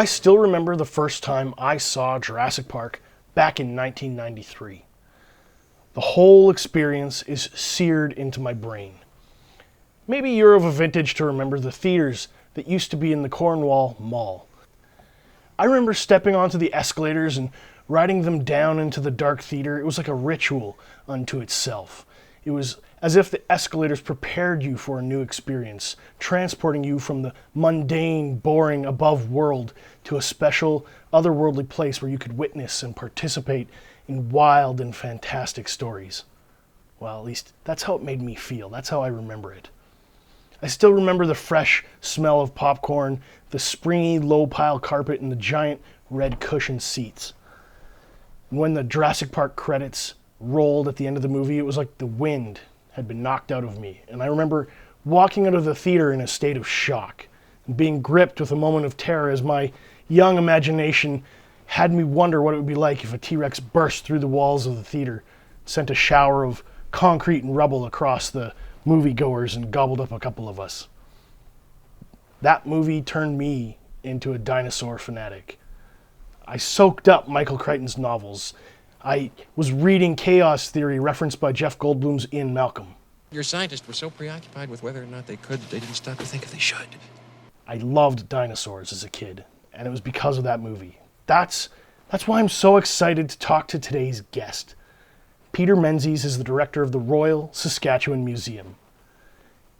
I still remember the first time I saw Jurassic Park back in 1993. The whole experience is seared into my brain. Maybe you're of a vintage to remember the theaters that used to be in the Cornwall Mall. I remember stepping onto the escalators and riding them down into the dark theater. It was like a ritual unto itself. It was as if the escalators prepared you for a new experience, transporting you from the mundane, boring, above world to a special, otherworldly place where you could witness and participate in wild and fantastic stories. Well, at least that's how it made me feel. That's how I remember it. I still remember the fresh smell of popcorn, the springy low-pile carpet, and the giant red cushioned seats. And when the Jurassic Park credits rolled at the end of the movie, it was like the wind had been knocked out of me. And I remember walking out of the theater in a state of shock and being gripped with a moment of terror as my young imagination had me wonder what it would be like if a T-Rex burst through the walls of the theater, sent a shower of concrete and rubble across the moviegoers and gobbled up a couple of us. That movie turned me into a dinosaur fanatic. I soaked up Michael Crichton's novels. I was reading Chaos Theory referenced by Jeff Goldblum's Ian Malcolm. Your scientists were so preoccupied with whether or not they could, they didn't stop to think if they should. I loved dinosaurs as a kid, and it was because of that movie. That's why I'm so excited to talk to today's guest. Peter Menzies is the director of the Royal Saskatchewan Museum.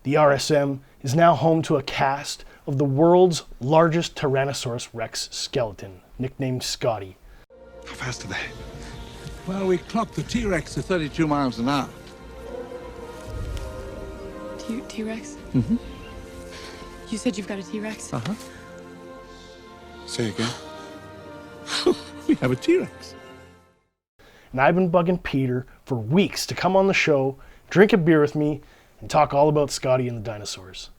The RSM is now home to a cast of the world's largest Tyrannosaurus Rex skeleton, nicknamed Scotty. How fast are they? Well, we clocked the T-Rex to 32 miles an hour. T-Rex? Mm-hmm. You said you've got a T-Rex? Uh-huh. Say again. We have a T-Rex. And I've been bugging Peter for weeks to come on the show, drink a beer with me, and talk all about Scotty and the dinosaurs.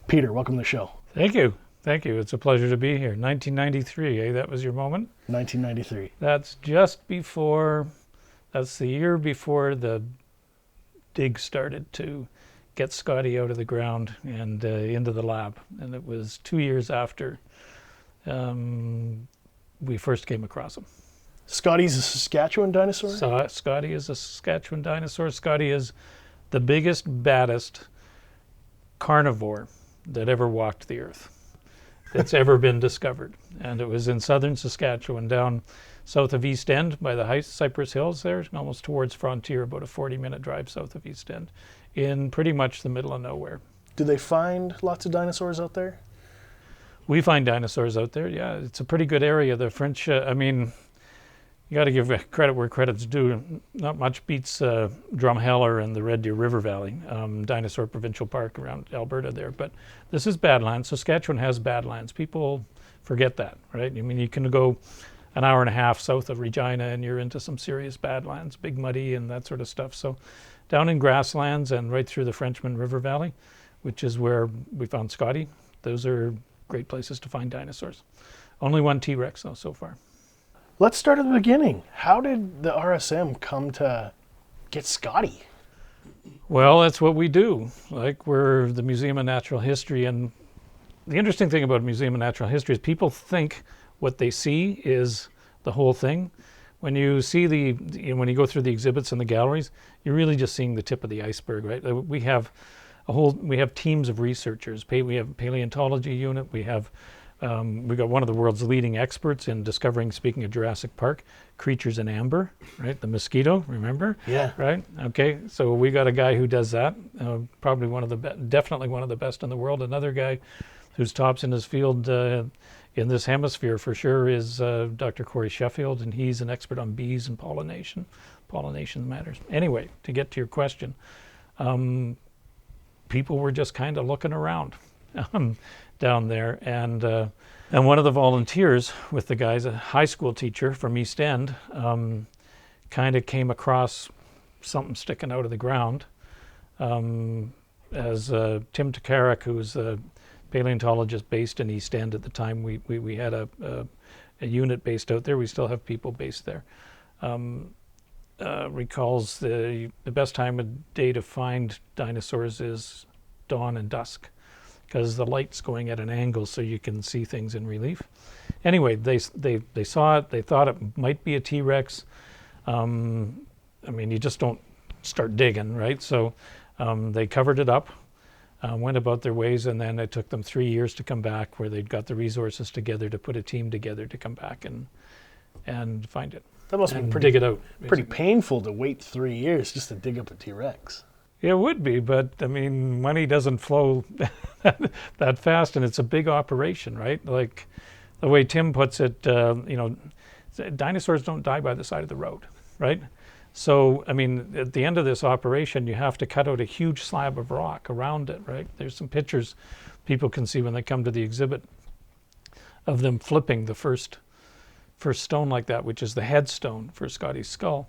Peter, welcome to the show. Thank you. Thank you. It's a pleasure to be here. 1993, eh? That was your moment? 1993. That's the year before the dig started to get Scotty out of the ground and into the lab. And it was 2 years after we first came across him. Scotty's a Saskatchewan dinosaur? Scotty is a Saskatchewan dinosaur. Scotty is the biggest, baddest carnivore that ever walked the earth that's ever been discovered. And it was in southern Saskatchewan, down south of East End by the Cypress Hills there, almost towards Frontier, about a 40-minute drive south of East End, in pretty much the middle of nowhere. Do they find lots of dinosaurs out there? We find dinosaurs out there, yeah. It's a pretty good area. The French, you got to give credit where credit's due. Not much beats Drumheller and the Red Deer River Valley, Dinosaur Provincial Park around Alberta there. But this is Badlands. Saskatchewan has Badlands. People forget that, right? I mean, you can go an hour and a half south of Regina and you're into some serious Badlands, Big Muddy and that sort of stuff. So down in grasslands and right through the Frenchman River Valley, which is where we found Scotty, those are great places to find dinosaurs. Only one T-Rex though so far. Let's start at the beginning. How did the RSM come to get Scotty? Well, that's what we do. Like, we're the Museum of Natural History, and the interesting thing about Museum of Natural History is people think what they see is the whole thing. When you see when you go through the exhibits in the galleries, you're really just seeing the tip of the iceberg, right? We have teams of researchers. We have a paleontology unit. We've got one of the world's leading experts in discovering, speaking of Jurassic Park, creatures in amber, right? The mosquito, remember? Yeah. Right? Okay, so we got a guy who does that, probably definitely one of the best in the world. Another guy who's tops in his field in this hemisphere for sure is Dr. Corey Sheffield, and he's an expert on bees and pollination matters. Anyway, to get to your question, people were just kind of looking around down there, and one of the volunteers with the guys, a high school teacher from East End, kind of came across something sticking out of the ground. As Tim Tokarek, who was a paleontologist based in East End at the time, we had a unit based out there. We still have people based there. Recalls the best time of day to find dinosaurs is dawn and dusk, because the light's going at an angle so you can see things in relief. Anyway, they saw it. They thought it might be a T-Rex. I mean, you just don't start digging, right? So they covered it up, went about their ways, and then it took them 3 years to come back, where they'd got the resources together to put a team together to come back and find it. That must be dig it out. Pretty basically. painful to wait 3 years just to dig up a T-Rex. It would be, but I mean, money doesn't flow that fast, and it's a big operation, right? Like the way Tim puts it, dinosaurs don't die by the side of the road, right? So, I mean, at the end of this operation, you have to cut out a huge slab of rock around it, right? There's some pictures people can see when they come to the exhibit of them flipping the first stone like that, which is the headstone for Scotty's skull.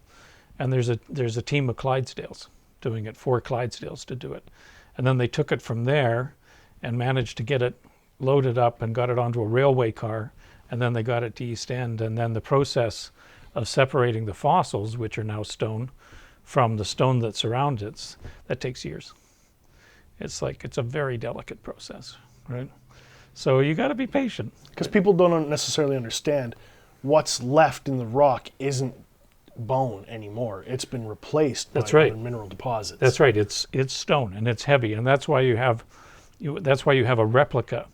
And there's a team of Clydesdales doing it, 4 Clydesdales to do it. And then they took it from there and managed to get it loaded up and got it onto a railway car, and then they got it to East End. And then the process of separating the fossils, which are now stone, from the stone that surrounds it, that takes years. It's a very delicate process, right? So you got to be patient. Because people don't necessarily understand what's left in the rock isn't bone anymore. It's been replaced by other mineral deposits. That's right. It's stone, and it's heavy, and that's why you have a replica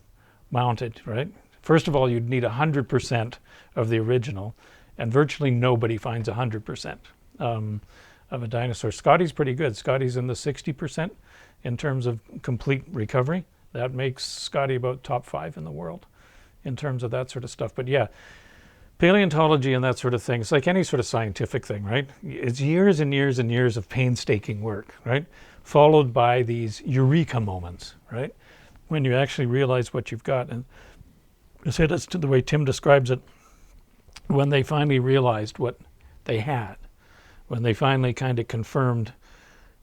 mounted, right? First of all, you'd need 100% of the original, and virtually nobody finds 100% of a dinosaur. Scotty's pretty good. Scotty's in the 60% in terms of complete recovery. That makes Scotty about top 5 in the world in terms of that sort of stuff. But yeah, paleontology and that sort of thing, it's like any sort of scientific thing, right? It's years and years and years of painstaking work, right? Followed by these eureka moments, right? When you actually realize what you've got. And I say that's the way Tim describes it. When they finally realized what they had, when they finally kind of confirmed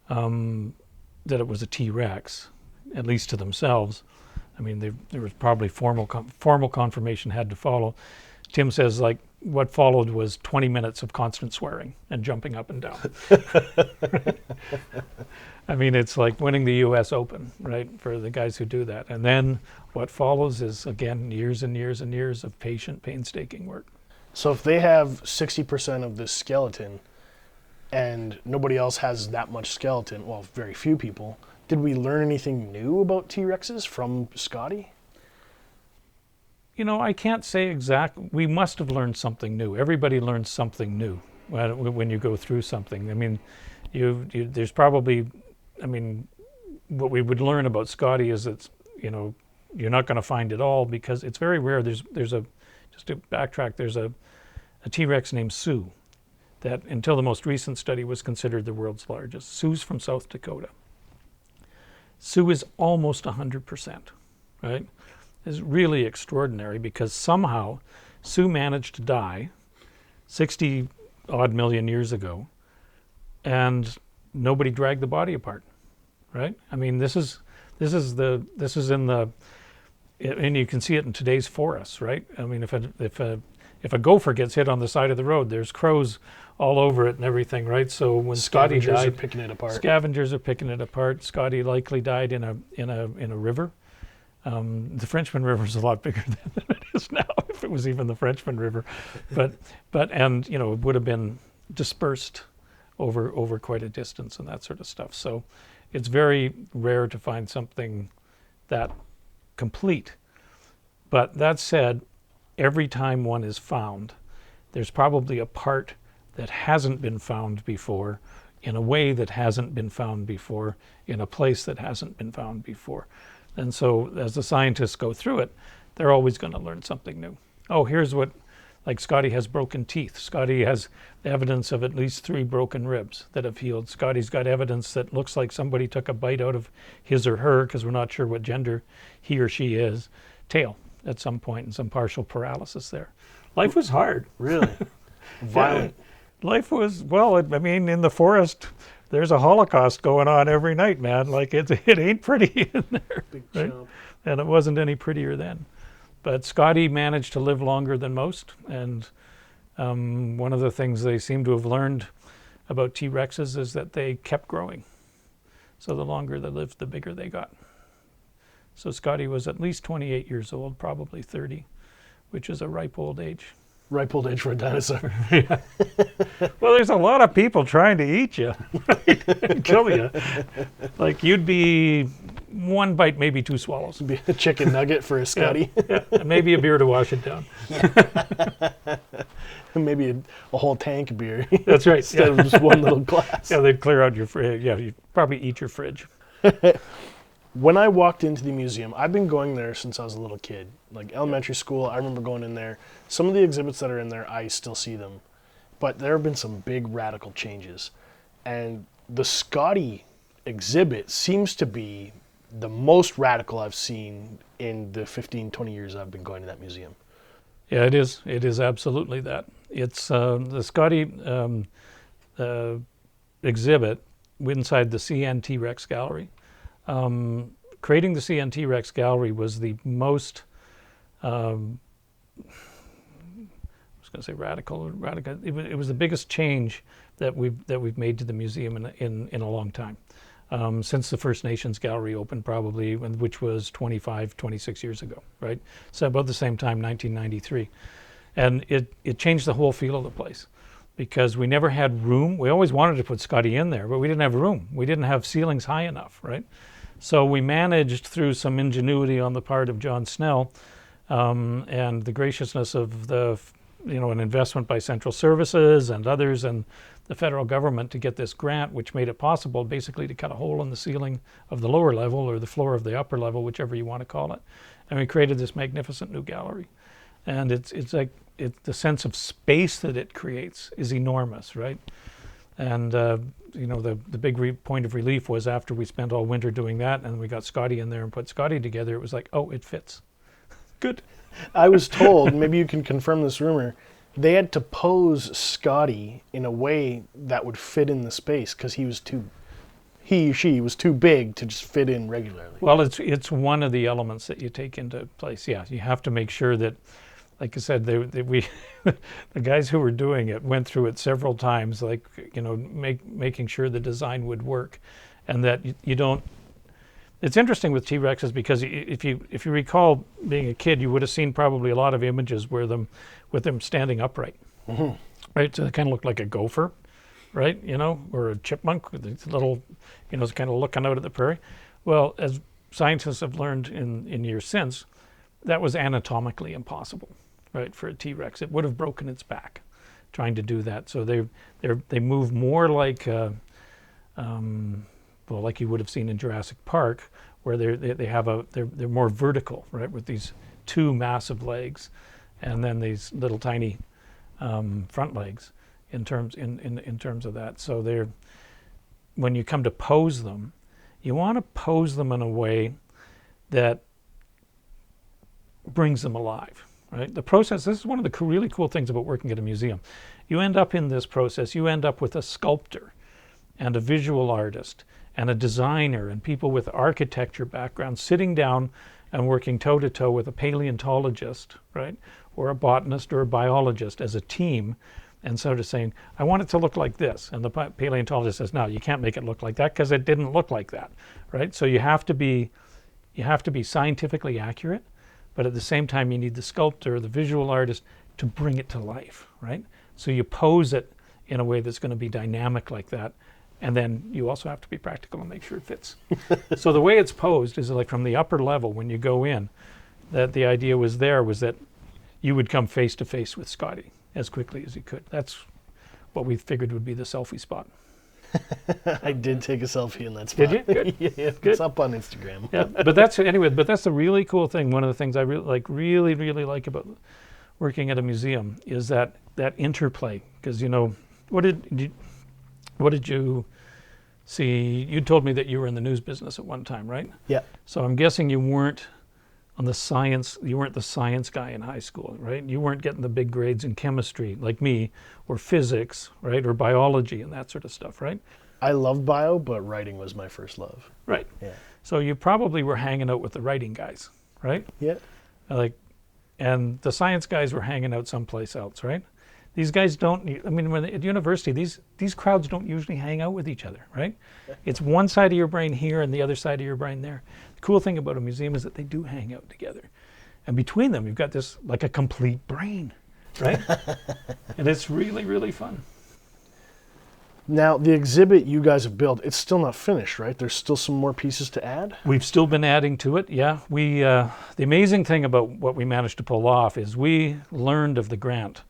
that it was a T-Rex, at least to themselves. I mean, there was probably formal confirmation had to follow. Tim says, like, what followed was 20 minutes of constant swearing and jumping up and down. I mean, it's like winning the U.S. Open, right, for the guys who do that. And then what follows is, again, years and years and years of patient, painstaking work. So if they have 60% of this skeleton and nobody else has that much skeleton, well, very few people, did we learn anything new about T-Rexes from Scotty? You know, I can't say exactly. We must have learned something new. Everybody learns something new when you go through something. I mean, there's probably, I mean, what we would learn about Scotty is that, you know, you're not going to find it all because it's very rare. There's just to backtrack, there's a T-Rex named Sue that until the most recent study was considered the world's largest. Sue's from South Dakota. Sue is almost 100%, right? Is really extraordinary because somehow Sue managed to die 60 odd million years ago and nobody dragged the body apart, right? I mean, this is in the, and you can see it in today's forests, right? I mean, if a gopher gets hit on the side of the road, there's crows all over it and everything, right? So when Scotty died, scavengers are picking it apart. Scavengers are picking it apart. Scotty likely died in a river. The Frenchman River is a lot bigger than it is now, if it was even the Frenchman River, but and you know, it would have been dispersed over quite a distance and that sort of stuff. So it's very rare to find something that complete. But that said, every time one is found, there's probably a part that hasn't been found before, in a way that hasn't been found before, in a place that hasn't been found before. And so as the scientists go through it, they're always going to learn something new. Oh, here's what, like Scotty has broken teeth. Scotty has evidence of at least 3 broken ribs that have healed. Scotty's got evidence that looks like somebody took a bite out of his or her, because we're not sure what gender he or she is, tail at some point and some partial paralysis there. Life was hard. Really? Violent. Yeah. Life was, well, I mean, in the forest, there's a Holocaust going on every night, man. Like, it ain't pretty in there. Big right? jump. And it wasn't any prettier then. But Scotty managed to live longer than most. And one of the things they seem to have learned about T-Rexes is that they kept growing. So the longer they lived, the bigger they got. So Scotty was at least 28 years old, probably 30, which is a ripe old age. Ripe old age for a dinosaur. Well, there's a lot of people trying to eat you, right? Kill you. Like you'd be one bite, maybe two swallows. Be a chicken nugget for a Scotty. Yeah, and maybe a beer to wash it down. Maybe a whole tank of beer. That's right. Instead of just one little glass. Yeah, they'd clear out your fridge. Yeah, you'd probably eat your fridge. When I walked into the museum, I've been going there since I was a little kid. Like elementary school, I remember going in there. Some of the exhibits that are in there, I still see them. But there have been some big radical changes. And the Scotty exhibit seems to be the most radical I've seen in the 15, 20 years I've been going to that museum. Yeah, it is. It is absolutely that. It's the Scotty exhibit inside the CN TRex Gallery. Creating the CN TRex Gallery was the most, I was going to say radical. It was the biggest change that we've made to the museum in a long time. Since the First Nations Gallery opened, probably, which was 26 years ago, right? So about the same time, 1993. And it changed the whole feel of the place because we never had room. We always wanted to put Scotty in there, but we didn't have room. We didn't have ceilings high enough, right? So we managed through some ingenuity on the part of John Snell and the graciousness of an investment by Central Services and others and the federal government to get this grant, which made it possible basically to cut a hole in the ceiling of the lower level or the floor of the upper level, whichever you want to call it. And we created this magnificent new gallery. And it's like the sense of space that it creates is enormous, right? And the big point of relief was after we spent all winter doing that and we got Scotty in there and put Scotty together, it was like, oh, it fits. Good. I was told, maybe you can confirm this rumor, they had to pose Scotty in a way that would fit in the space because she was too big to just fit in regularly. Well, it's one of the elements that you take into place. Yeah, you have to make sure that, like I said, the guys who were doing it went through it several times, like, making sure the design would work and that you don't. It's interesting with T-Rexes because if you recall being a kid, you would have seen probably a lot of images with them standing upright, right? So they kind of look like a gopher, right? Or a chipmunk with its little, kind of looking out at the prairie. Well, as scientists have learned in years since, that was anatomically impossible, right? For a T-Rex, it would have broken its back trying to do that. So they move more like. Like you would have seen in Jurassic Park, where they're more vertical, right, with these two massive legs, and then these little tiny front legs in terms of that. So when you come to pose them, you want to pose them in a way that brings them alive, right? The process. This is one of the really cool things about working at a museum. You end up in this process. You end up with a sculptor, and a visual artist, and a designer and people with architecture backgrounds sitting down and working toe-to-toe with a paleontologist, right, or a botanist or a biologist as a team, and sort of saying, I want it to look like this. And the paleontologist says, no, you can't make it look like that because it didn't look like that, right? So you have to be scientifically accurate, but at the same time you need the sculptor, the visual artist to bring it to life, right? So you pose it in a way that's going to be dynamic like that. And then you also have to be practical and make sure it fits. So the way it's posed is like from the upper level when you go in, that the idea was that you would come face to face with Scotty as quickly as you could. That's what we figured would be the selfie spot. I did take a selfie in that spot. Did you? Good. Yeah, Good. It's up on Instagram. Yeah, but that's the really cool thing. One of the things I really like about working at a museum is that interplay. Because what did you see? You told me that you were in the news business at one time, right? Yeah. So I'm guessing you weren't the science guy in high school, right? You weren't getting the big grades in chemistry like me, or physics, right? Or biology and that sort of stuff, right? I love bio, but writing was my first love. Right. Yeah. So you probably were hanging out with the writing guys, right? Yeah. And the science guys were hanging out someplace else, right? These guys don't, I mean, when at university, these crowds don't usually hang out with each other, right? It's one side of your brain here and the other side of your brain there. The cool thing about a museum is that they do hang out together. And between them, you've got this, like a complete brain, right? And it's really, really fun. Now, the exhibit you guys have built, it's still not finished, right? There's still some more pieces to add? We've still been adding to it, yeah. The amazing thing about what we managed to pull off is we learned of the grant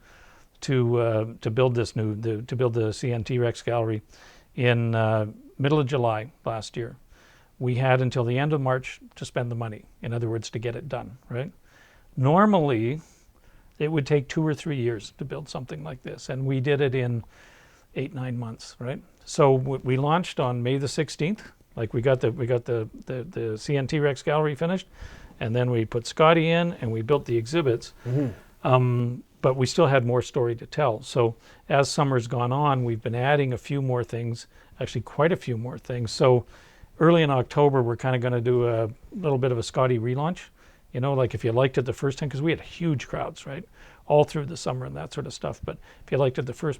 to build this to build the CN TRex Gallery in middle of July last year. We had until the end of March to spend the money. In other words, to get it done, right? Normally, it would take 2 or 3 years to build something like this, and we did it in 8-9 months, right? So we launched on May the 16th. Like we got the CN TRex Gallery finished, and then we put Scotty in, and we built the exhibits. But we still had more story to tell. So as summer's gone on, we've been adding a few more things, actually quite a few more things. So early in October, we're kind of going to do a little bit of a Scotty relaunch. You know, like if you liked it the first time, because we had huge crowds, right? All through the summer and that sort of stuff. But if you liked it the first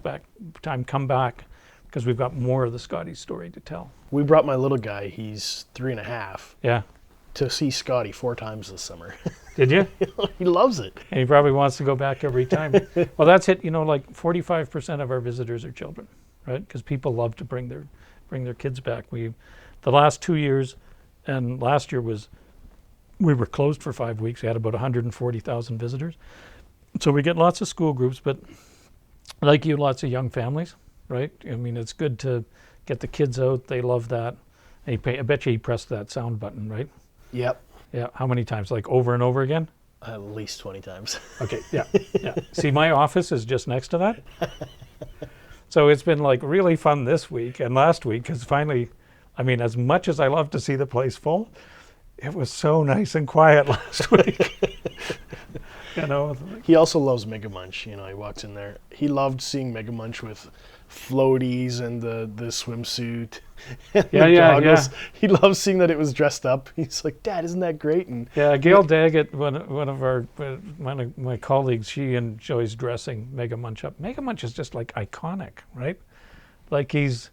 time, come back, because we've got more of the Scotty story to tell. We brought my little guy, he's 3.5, Yeah. to see Scotty 4 times this summer. Did you? He loves it. And he probably wants to go back every time. Well, that's it. You know, like 45% of our visitors are children, right? Because people love to bring their kids back. The last 2 years, and last year we were closed for 5 weeks. We had about 140,000 visitors. So we get lots of school groups, but like you, lots of young families, right? I mean, it's good to get the kids out. They love that. I bet you he pressed that sound button, right? Yep. Yeah. How many times? Like over and over again? At least 20 times. Okay. Yeah. Yeah. See, my office is just next to that. So it's been like really fun this week and last week, because finally, I mean, as much as I love to see the place full, it was so nice and quiet last week. You know. He also loves Mega Munch. You know, he walks in there. He loved seeing Mega Munch with floaties and the swimsuit. And Yeah, the yeah, goggles. yeah. He loves seeing that it was dressed up. He's like, Dad, isn't that great? And Yeah, Gail Daggett, one of my colleagues, she enjoys dressing Mega Munch up. Mega Munch is just like iconic, right? Like he's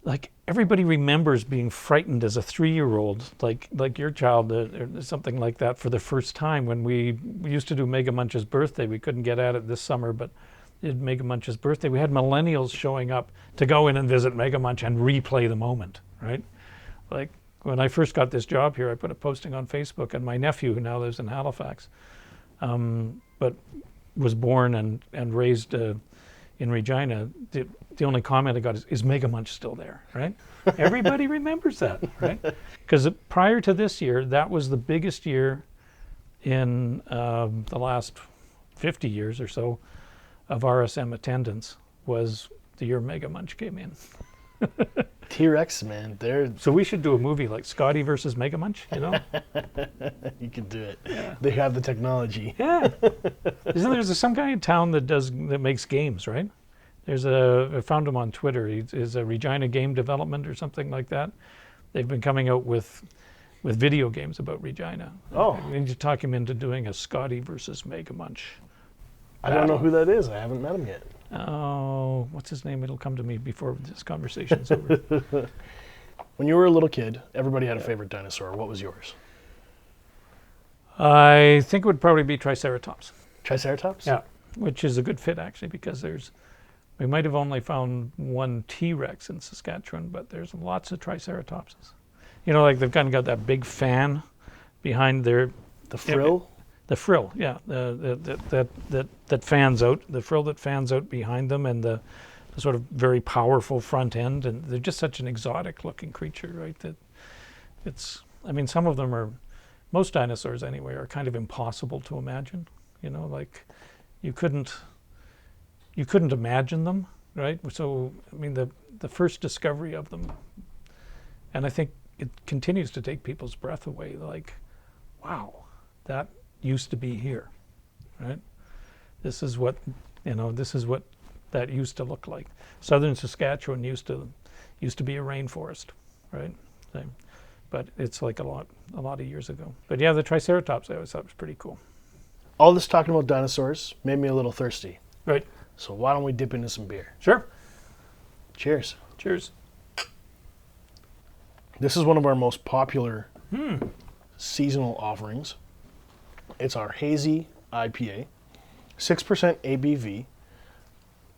like everybody remembers being frightened as a 3-year-old, like your child, or something like that, for the first time when we used to do Mega Munch's birthday. We couldn't get at it this summer, but did Mega Munch's birthday. We had millennials showing up to go in and visit Mega Munch and replay the moment, right? Like when I first got this job here, I put a posting on Facebook, and my nephew, who now lives in Halifax, but was born and raised in Regina, the only comment I got is Mega Munch still there, right? Everybody remembers that, right? Because prior to this year, that was the biggest year in the last 50 years or so of RSM attendance, was the year Mega Munch came in. T-Rex, man, they're... So we should do a movie like Scotty versus Mega Munch, you know? You could do it. Yeah. They have the technology. Yeah. Isn't there some guy in town that makes games, right? I found him on Twitter. He's a Regina Game Development or something like that. They've been coming out with video games about Regina. Oh. We need to talk him into doing a Scotty versus Mega Munch. I don't know who that is. I haven't met him yet. Oh, what's his name? It'll come to me before this conversation's over. When you were a little kid, everybody had a favorite dinosaur. What was yours? I think it would probably be Triceratops. Triceratops? Yeah, which is a good fit actually, because we might have only found one T-Rex in Saskatchewan, but there's lots of Triceratopses. You know, like they've kind of got that big fan behind their... The frill? The frill, yeah, that fans out, the frill that fans out behind them, and the sort of very powerful front end, and they're just such an exotic-looking creature, right? That I mean, some of them are, most dinosaurs anyway, are kind of impossible to imagine. You know, like you couldn't imagine them, right? So I mean, the first discovery of them, and I think it continues to take people's breath away. Like, wow, that used to be here, right? This is what that used to look like. Southern Saskatchewan used to be a rainforest, right? But it's like a lot of years ago. But yeah, the Triceratops I always thought was pretty cool. All this talking about dinosaurs made me a little thirsty. Right. So why don't we dip into some beer? Sure. Cheers. Cheers. This is one of our most popular seasonal offerings. It's our Hazy IPA, 6% ABV.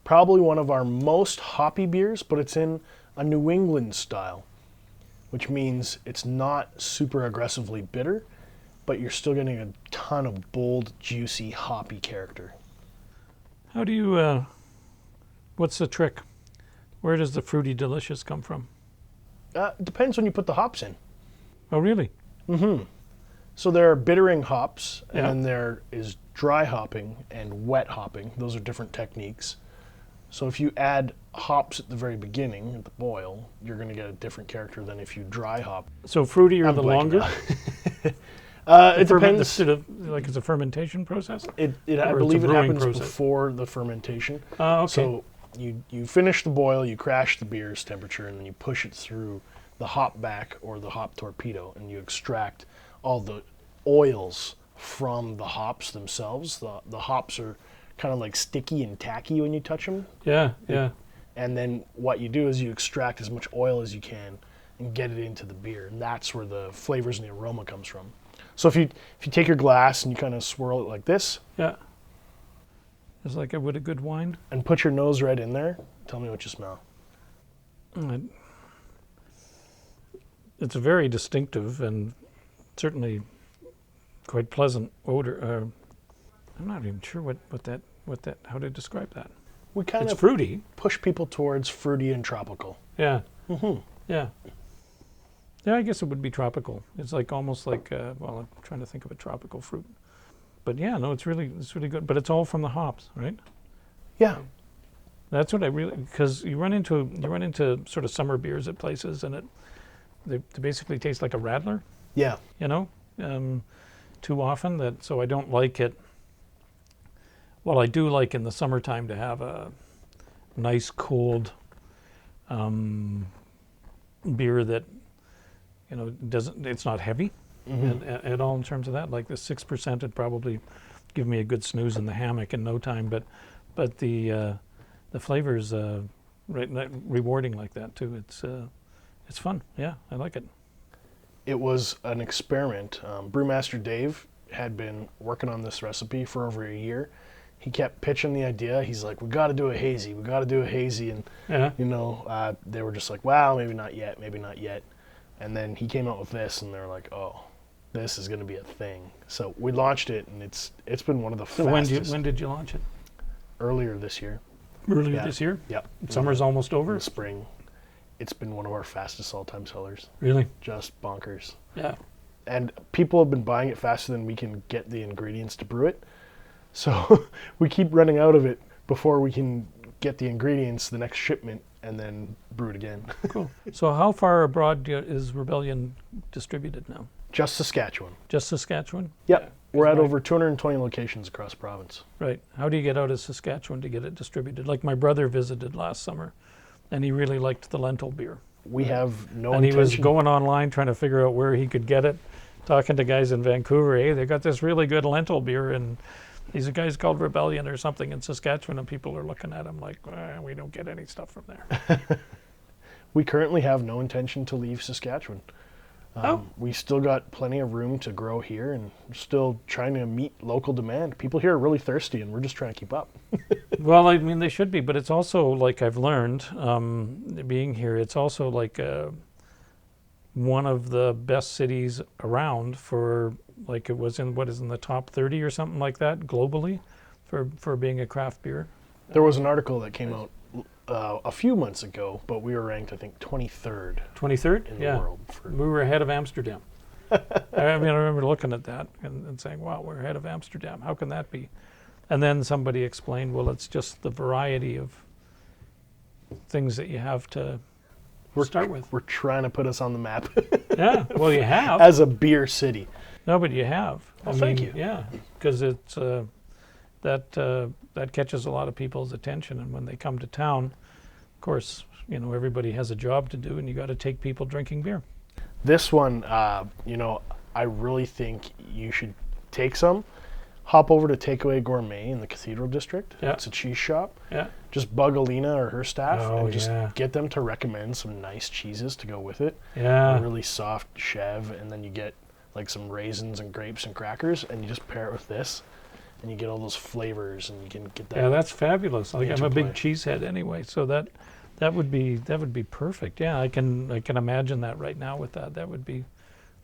Probably one of our most hoppy beers, but it's in a New England style, which means it's not super aggressively bitter, but you're still getting a ton of bold, juicy, hoppy character. How do you, what's the trick? Where does the fruity delicious come from? It depends when you put the hops in. Oh, really? So there are bittering hops, and Yeah. then there is dry hopping and wet hopping. Those are different techniques. So if you add hops at the very beginning, at the boil, you're going to get a different character than if you dry hop. So fruitier I'm the blanking longer? It depends. Sort of like it's a fermentation process? I Or it's a believe it brewing happens process? before the fermentation. Okay. So you finish the boil, you crash the beer's temperature, and then you push it through the hop back or the hop torpedo, and you extract all the oils from the hops themselves. The hops are kind of like sticky and tacky when you touch them. Yeah, yeah. And then what you do is you extract as much oil as you can and get it into the beer, and that's where the flavors and the aroma comes from. So if you take your glass and you kind of swirl it like this Yeah. It's like it would a good wine. and put your nose right in there, tell me what you smell. It's a very distinctive and certainly quite pleasant odor. I'm not even sure what that how to describe that. We kind It's of fruity. push people towards fruity and tropical. Yeah. Yeah. Yeah, I guess it would be tropical. It's like almost like well, I'm trying to think of a tropical fruit. But yeah, no, it's really good. But it's all from the hops, right? Yeah. That's what I really, because you run into sort of summer beers at places, and they basically taste like a Radler, Yeah. you know, too often. So I don't like it. Well, I do like in the summertime to have a nice cold beer that, you know, it's not heavy at all in terms of that. Like the 6% would probably give me a good snooze in the hammock in no time, but the flavor's rewarding like that too. It's fun. Yeah, I like it. It was an experiment. Brewmaster Dave had been working on this recipe for over a year. He kept pitching the idea. He's like, we got to do a hazy. We got to do a hazy. And, Yeah. you know, they were just like, wow, maybe not yet, maybe not yet. And then he came out with this, and they were like, oh, this is going to be a thing. So we launched it, and it's been one of the So fastest. when did you launch it? Earlier this year. Earlier Yeah. this year? Yep. Summer's almost In over? the spring. It's been one of our fastest all-time sellers. Really? Just bonkers. Yeah. And people have been buying it faster than we can get the ingredients to brew it. So we keep running out of it before we can get the ingredients, the next shipment, and then brew it again. Cool. So how far abroad is Rebellion distributed now? Just Saskatchewan. Just Saskatchewan? Yep. We're at my- over 220 locations across the province. Right. How do you get out of Saskatchewan to get it distributed? Like my brother visited last summer, and he really liked the lentil beer. We have no And he was intention. going online trying to figure out where he could get it, talking to guys in Vancouver. Hey, they got this really good lentil beer, and these guys called Rebellion or something in Saskatchewan, and people are looking at him like, we don't get any stuff from there. We currently have no intention to leave Saskatchewan. We still got plenty of room to grow here, and we're still trying to meet local demand. People here are really thirsty, and we're just trying to keep up. Well, I mean, they should be, but it's also like I've learned being here, it's also like one of the best cities around for, like it was in the top 30 or something like that globally for being a craft beer. There was an article that came out a few months ago, but we were ranked, I think, 23rd 23rd? in the Yeah. world. For, We were ahead of Amsterdam. I mean, I remember looking at that and saying, wow, we're ahead of Amsterdam. How can that be? And then somebody explained, well, it's just the variety of things that you have to start with. We're trying to put us on the map Yeah, well, you have. as a beer city. No, but you have. Well, thank you. Yeah, because it's that catches a lot of people's attention, and when they come to town, of course, you know, everybody has a job to do, and you got to take people drinking beer. This one, you know, I really think you should take some. hop over to Takeaway Gourmet in the Cathedral District. Yeah. It's a cheese shop. Yeah. Just bug Alina or her staff and just yeah. get them to recommend some nice cheeses to go with it. Yeah. A really soft chev, and then you get like some raisins and grapes and crackers, and you just pair it with this, and you get all those flavors, and you can get that. Yeah, that's fabulous. Like, I'm a big interplay. cheesehead anyway, so that would be perfect. Yeah, I can imagine that right now with that. That would be,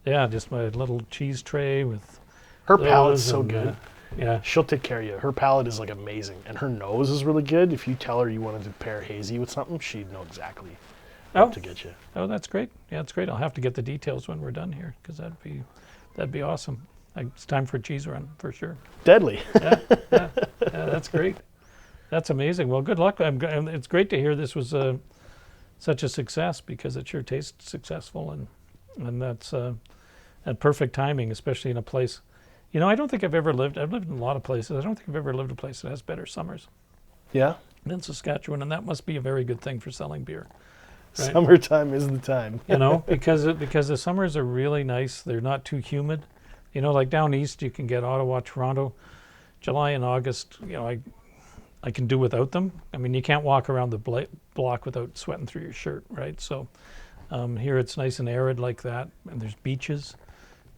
yeah, just my little cheese tray with. Her palate's those so and, good. Yeah. She'll take care of you. Her palate is like amazing, and her nose is really good. If you tell her you wanted to pair hazy with something, she'd know exactly what to get you. Oh, that's great. Yeah, that's great. I'll have to get the details when we're done here, because that'd be awesome. It's time for a cheese run for sure. Deadly. Yeah, that's great. That's amazing. Well, good luck. It's great to hear this was such a success, because it sure tastes successful, and that's perfect timing, especially in a place. You know, I don't think I've lived in a lot of places. I don't think I've ever lived in a place that has better summers Yeah. than Saskatchewan, and that must be a very good thing for selling beer. Right? Summertime is the time. You know, because the summers are really nice. They're not too humid. You know, like down east, you can get Ottawa, Toronto, July and August. You know, I can do without them. I mean, you can't walk around the block without sweating through your shirt, right? So here it's nice and arid like that, and there's beaches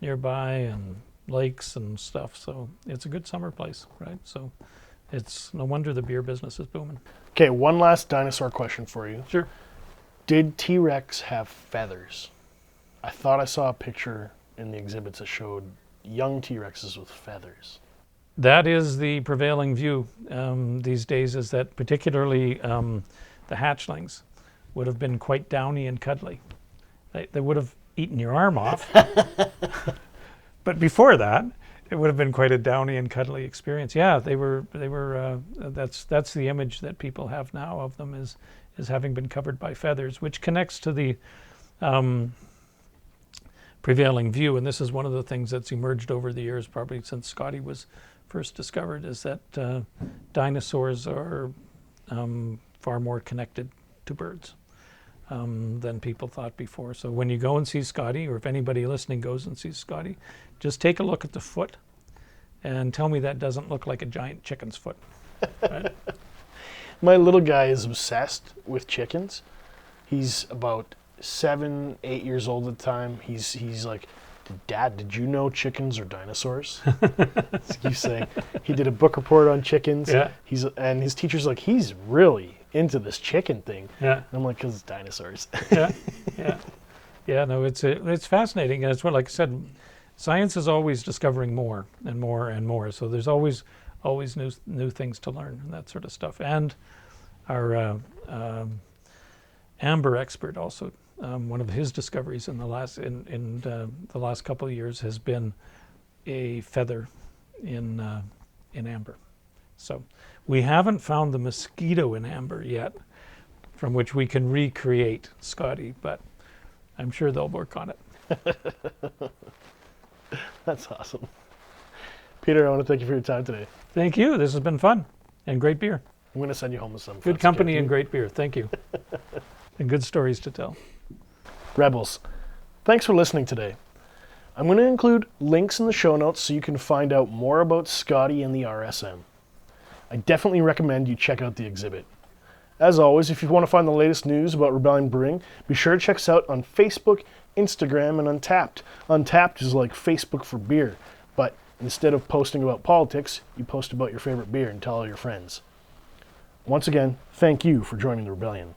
nearby and lakes and stuff. So it's a good summer place, right? So it's no wonder the beer business is booming. Okay, one last dinosaur question for you. Sure. Did T-Rex have feathers? I thought I saw a picture in the exhibits that showed young T-Rexes with feathers. That is the prevailing view these days, is that particularly the hatchlings would have been quite downy and cuddly. They would have eaten your arm off. But before that, it would have been quite a downy and cuddly experience. Yeah, they were. That's the image that people have now of them, is having been covered by feathers, which connects to the prevailing view. And this is one of the things that's emerged over the years, probably since Scotty was first discovered, is that dinosaurs are far more connected to birds than people thought before. So when you go and see Scotty, or if anybody listening goes and sees Scotty, just take a look at the foot and tell me that doesn't look like a giant chicken's foot. Right? My little guy is obsessed with chickens. He's about 7, 8 years old at the time. He's like, Dad, did you know chickens are dinosaurs? He's saying he did a book report on chickens. Yeah. And his teacher's like, he's really into this chicken thing. Yeah. And I'm like, because it's dinosaurs. Yeah. No, it's fascinating, and it's what, like I said, science is always discovering more and more and more. So there's always new things to learn and that sort of stuff. And our amber expert also, one of his discoveries in the last couple of years has been a feather in amber. So we haven't found the mosquito in amber yet, from which we can recreate Scotty, but I'm sure they'll work on it. That's awesome. Peter, I want to thank you for your time today. Thank you. This has been fun and great beer. I'm going to send you home with some. Good company and great beer. Thank you. And good stories to tell. Rebels, thanks for listening today. I'm going to include links in the show notes so you can find out more about Scotty and the RSM. I definitely recommend you check out the exhibit. As always, if you want to find the latest news about Rebellion Brewing, be sure to check us out on Facebook, Instagram, and Untapped. Untapped is like Facebook for beer, but instead of posting about politics, you post about your favorite beer and tell all your friends. Once again, thank you for joining the Rebellion.